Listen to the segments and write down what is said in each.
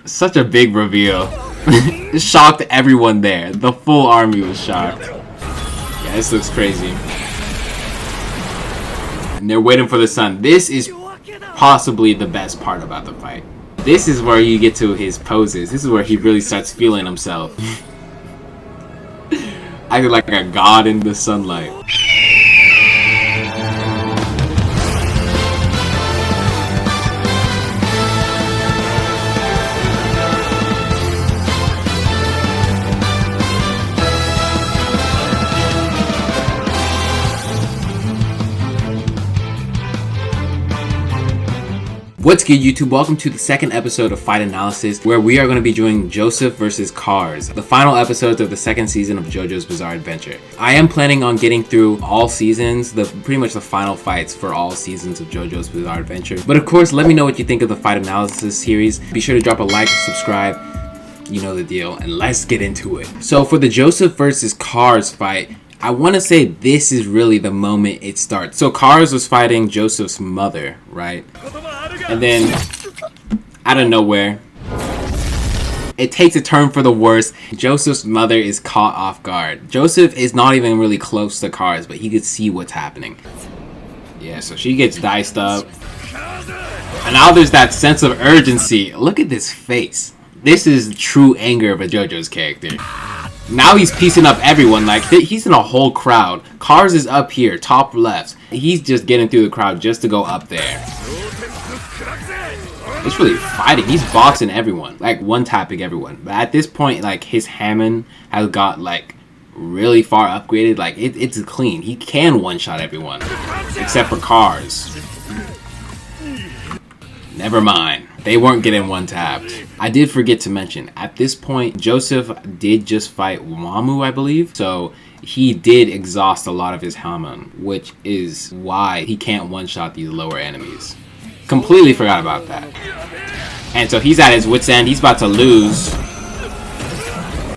Such a big reveal. It shocked everyone there. The full army was shocked. Yeah, this looks crazy. And they're waiting for the sun. This is possibly the best part about the fight. This is where you get to his poses. This is where he really starts feeling himself. Acting like a god in the sunlight. What's good, YouTube? Welcome to the second episode of Fight Analysis, where we are going to be doing Joseph versus Cars, the final episodes of the second season of JoJo's Bizarre Adventure. I am planning on getting through all seasons, pretty much the final fights for all seasons of JoJo's Bizarre Adventure. But of course, let me know what you think of the Fight Analysis series. Be sure to drop a like, subscribe, you know the deal, and let's get into it. So for the Joseph versus Cars fight, I want to say this is really the moment it starts. So Cars was fighting Joseph's mother, right? And then, out of nowhere, it takes a turn for the worse. Joseph's mother is caught off guard. Joseph is not even really close to Cars, but he could see what's happening. Yeah, so she gets diced up. And now there's that sense of urgency. Look at this face. This is true anger of a JoJo's character. Now he's piecing up everyone, like he's in a whole crowd. Cars is up here, top left. He's just getting through the crowd just to go up there. It's really fighting. He's boxing everyone, like one-tapping everyone. But at this point, like his Hammond has got like really far upgraded. Like it's clean. He can one-shot everyone, except for Cars. Never mind. They weren't getting one-tapped. I did forget to mention, at this point, Joseph did just fight Wamu, I believe. So he did exhaust a lot of his Hammond, which is why he can't one-shot these lower enemies. Completely forgot about that. And so he's at his wit's end. He's about to lose.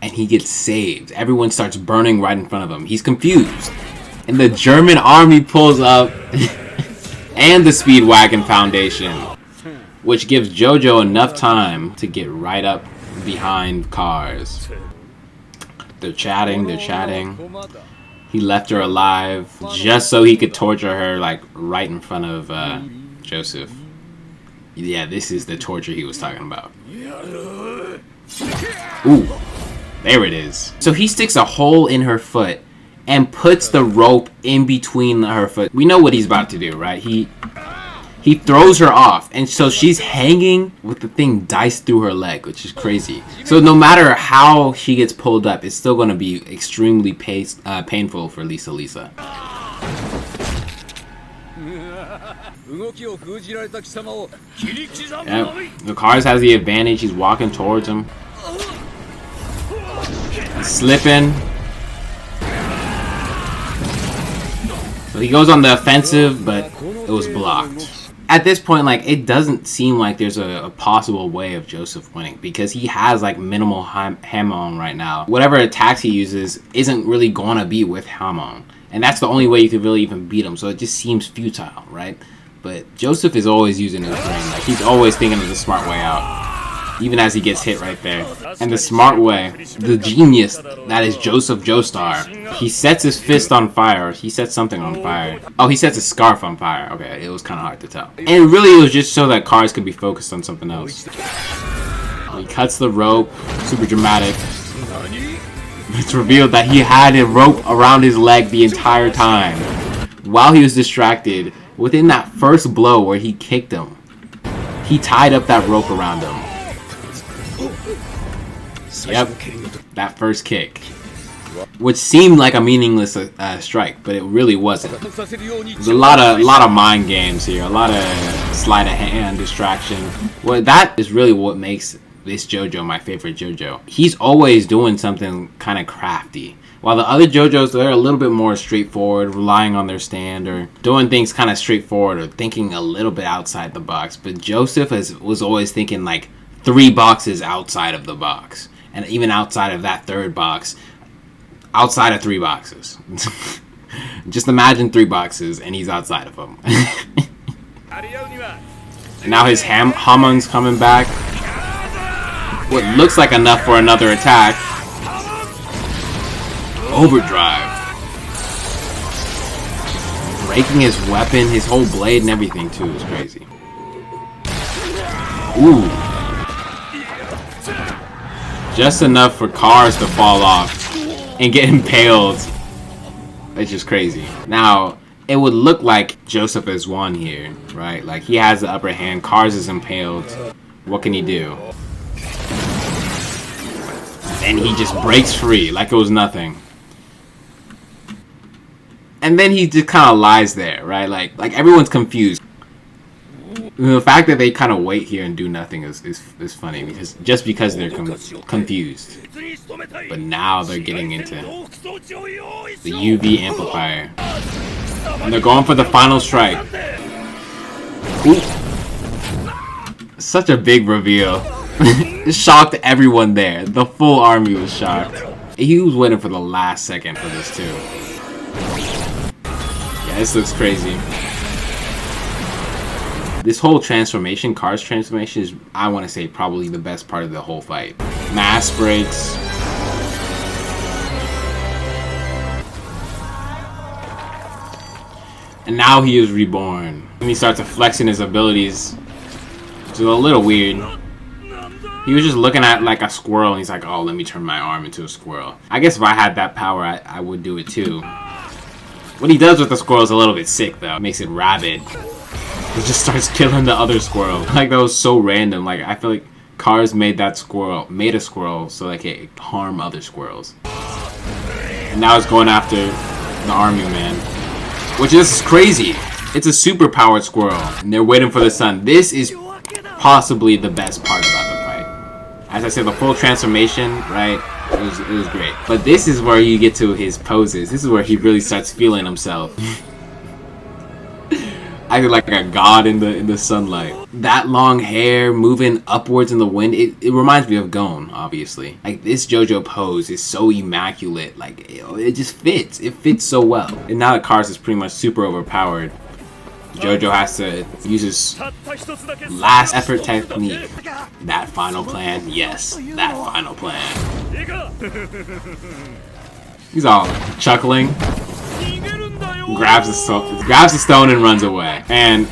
And he gets saved. Everyone starts burning right in front of him. He's confused. And the German army pulls up. And the Speedwagon Foundation. Which gives JoJo enough time to get right up behind Cars. They're chatting. He left her alive just so he could torture her, like, right in front of Joseph. Yeah, this is the torture he was talking about. Ooh, there it is. So he sticks a hole in her foot and puts the rope in between her foot. We know what he's about to do, right? He throws her off, and so she's hanging with the thing diced through her leg, which is crazy. So no matter how she gets pulled up, it's still going to be extremely painful for Lisa. Yeah, the Cars has the advantage. He's walking towards him. He's slipping. So he goes on the offensive, but it was blocked. At this point, like, it doesn't seem like there's a possible way of Joseph winning because he has like minimal Hammond right now. Whatever attacks he uses isn't really gonna be with Hammond, and that's the only way you could really even beat him. So it just seems futile, right? But Joseph is always using his brain. Like, he's always thinking of the smart way out, even as he gets hit right there. And the smart way, the genius that is Joseph Joestar, he sets his fist on fire. He sets something on fire. Oh, he sets his scarf on fire. Okay, it was kind of hard to tell. And really, it was just so that Cars could be focused on something else. He cuts the rope. Super dramatic. It's revealed that he had a rope around his leg the entire time while he was distracted. Within that first blow where he kicked him, he tied up that rope around him. Yep, that first kick. Which seemed like a meaningless strike, but it really wasn't. There's a lot of mind games here, a lot of sleight of hand, distraction. Well, that is really what makes this JoJo my favorite JoJo. He's always doing something kind of crafty. While the other JoJos, they're a little bit more straightforward, relying on their stand or doing things kind of straightforward or thinking a little bit outside the box. But Joseph was always thinking like 3 boxes outside of the box. And even outside of that third box, outside of 3 boxes. Just imagine 3 boxes and he's outside of them. And now his Hamon's coming back. What looks like enough for another attack. Overdrive. Breaking his weapon, his whole blade and everything too is crazy. Ooh. Just enough for cars to fall off and get impaled. It's just crazy. Now, it would look like Joseph has won here, right? Like, he has the upper hand. Cars is impaled. What can he do? And he just breaks free like it was nothing. And then he just kind of lies there, right? Like everyone's confused. The fact that they kind of wait here and do nothing is funny, because they're confused. But now they're getting into the UV amplifier. And they're going for the final strike. Ooh. Such a big reveal. It shocked everyone there. The full army was shocked. He was waiting for the last second for this too. Yeah, this looks crazy. This whole transformation, Cars transformation, is, I want to say, probably the best part of the whole fight. Mass breaks. And now he is reborn. And he starts flexing his abilities, which is a little weird. He was just looking at like a squirrel and he's like, oh, let me turn my arm into a squirrel. I guess if I had that power, I would do it too. What he does with the squirrel is a little bit sick though. It makes it rabid. He just starts killing the other squirrel. Like, that was so random. Like, I feel like Cars made a squirrel so they could harm other squirrels. And now it's going after the army man. Which is crazy. It's a super powered squirrel. And they're waiting for the sun. This is possibly the best part about the fight. As I said, the full transformation, right? It was great. But this is where you get to his poses. This is where he really starts feeling himself. I feel like a god in the sunlight. That long hair moving upwards in the wind, it reminds me of Gon, obviously. Like, this JoJo pose is so immaculate. Like, it just fits. It fits so well. And now that Cars is pretty much super overpowered, JoJo has to use his last effort technique. That final plan. Yes, that final plan. He's all chuckling. Grabs the stone and runs away. And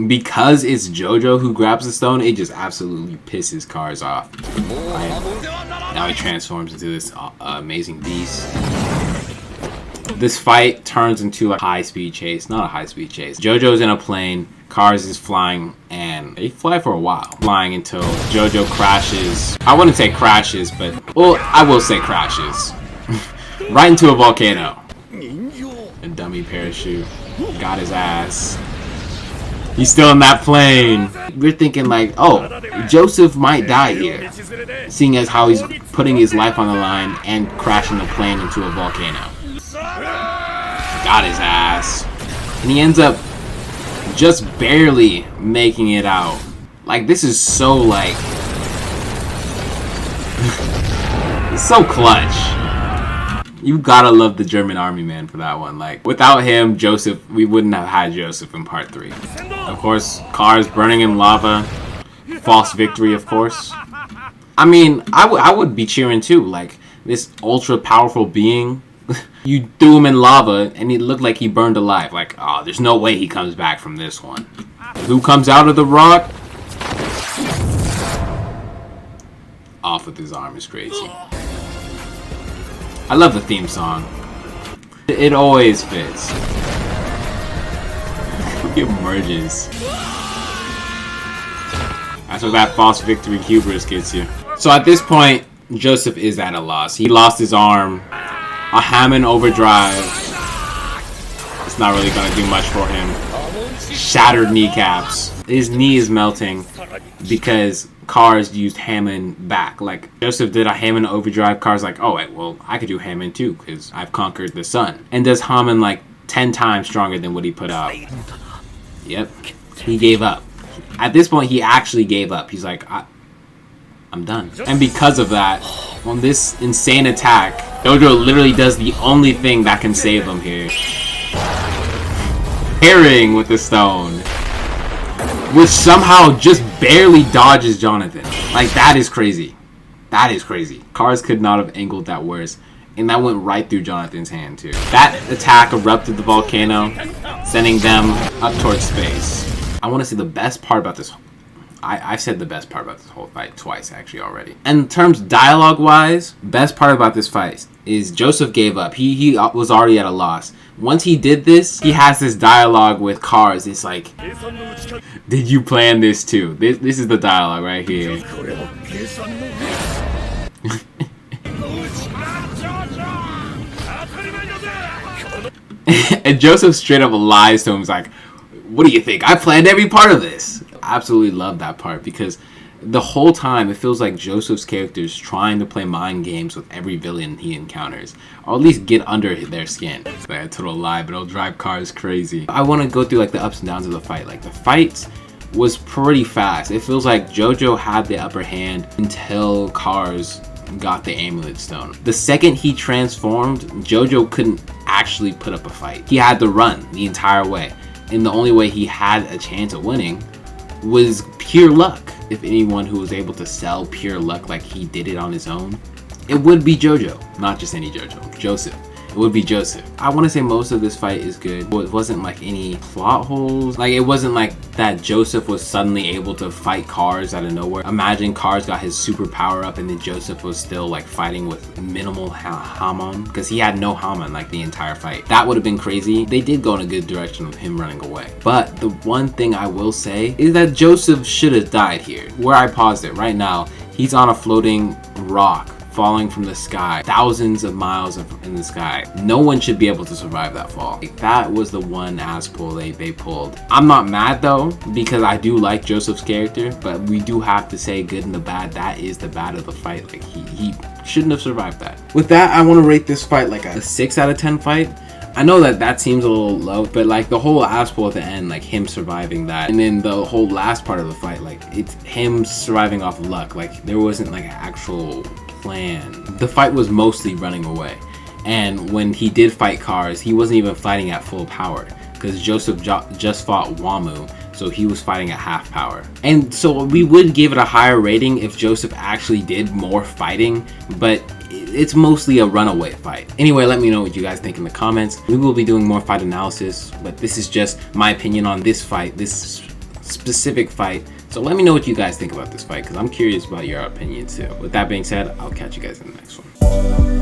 because it's JoJo who grabs the stone, it just absolutely pisses Cars off. Right? Now he transforms into this amazing beast. This fight turns into a high-speed chase. Not a high-speed chase. JoJo's in a plane, Cars is flying, and they fly for a while. Flying until JoJo crashes. I wouldn't say crashes, but, well, I will say crashes. Right into a volcano. A dummy parachute. Got his ass. He's still in that plane. We're thinking like, oh, Joseph might die here. Seeing as how he's putting his life on the line and crashing the plane into a volcano. Got his ass. And he ends up just barely making it out. Like, this is so like... it's so clutch. You gotta love the German army man for that one. Like, without him, Joseph, we wouldn't have had Joseph in part 3. Of course, Cars burning in lava. False victory, of course. I mean, I would be cheering too. Like, this ultra powerful being, you threw him in lava and it looked like he burned alive. Like, oh, there's no way he comes back from this one. Who comes out of the rock? Off with his arm is crazy. I love the theme song. It always fits. It merges. That's what that false victory hubris gets you. So at this point, Joseph is at a loss. He lost his arm. A Hammond overdrive. It's not really gonna do much for him. Shattered kneecaps. His knee is melting because Cars used Hammond back. Like, Joseph did a Hammond overdrive. Cars like, oh, wait, well, I could do Hammond too because I've conquered the sun. And does Hammond like 10 times stronger than what he put out. Yep. He gave up. At this point, he actually gave up. He's like, I'm done. And because of that, on this insane attack, JoJo literally does the only thing that can save him here. Parrying with the stone. which somehow just barely dodges Jonathan. Like, that is crazy. That is crazy. Cars could not have angled that worse. And that went right through Jonathan's hand, too. That attack erupted the volcano, sending them up towards space. I want to see the best part about this. I've said the best part about this whole fight twice, actually, already. In terms dialogue-wise, best part about this fight is Joseph gave up. He was already at a loss. Once he did this, he has this dialogue with Cars. It's like, did you plan this too? This is the dialogue right here. And Joseph straight up lies to him. He's like, what do you think? I planned every part of this. I absolutely love that part because the whole time it feels like Joseph's character is trying to play mind games with every villain he encounters, or at least get under their skin. It's like a total lie, but it'll drive Cars crazy. I want to go through like the ups and downs of the fight. Like the fight was pretty fast. It feels like JoJo had the upper hand until Cars got the amulet stone. The second he transformed, JoJo couldn't actually put up a fight. He had to run the entire way, and the only way he had a chance of winning was pure luck. If anyone who was able to sell pure luck like he did it on his own, it would be JoJo. Not just any JoJo, Joseph. It would be Joseph. I want to say most of this fight is good. It wasn't like any plot holes. Like, it wasn't like that Joseph was suddenly able to fight Cars out of nowhere. Imagine Cars got his super power up and then Joseph was still like fighting with minimal Hamon, because he had no Hamon like the entire fight. That would have been crazy. They did go in a good direction with him running away. But the one thing I will say is that Joseph should have died here. Where I paused it right now, he's on a floating rock falling from the sky, thousands of miles in the sky. No one should be able to survive that fall. Like, that was the one ass pull they pulled. I'm not mad though, because I do like Joseph's character, but we do have to say good and the bad. That is the bad of the fight. Like, he shouldn't have survived that. With that, I want to rate this fight like a 6 out of 10 fight. I know that seems a little low, but like the whole ass pull at the end, like him surviving that, and then the whole last part of the fight, like it's him surviving off luck. Like there wasn't like an actual plan. The fight was mostly running away, and when he did fight Cars, he wasn't even fighting at full power because Joseph just fought Wamu, so he was fighting at half power. And so we would give it a higher rating if Joseph actually did more fighting, but it's mostly a runaway fight. Anyway, let me know what you guys think in the comments. We will be doing more fight analysis, but this is just my opinion on this fight, this specific fight. So let me know what you guys think about this fight, because I'm curious about your opinion too. With that being said, I'll catch you guys in the next one.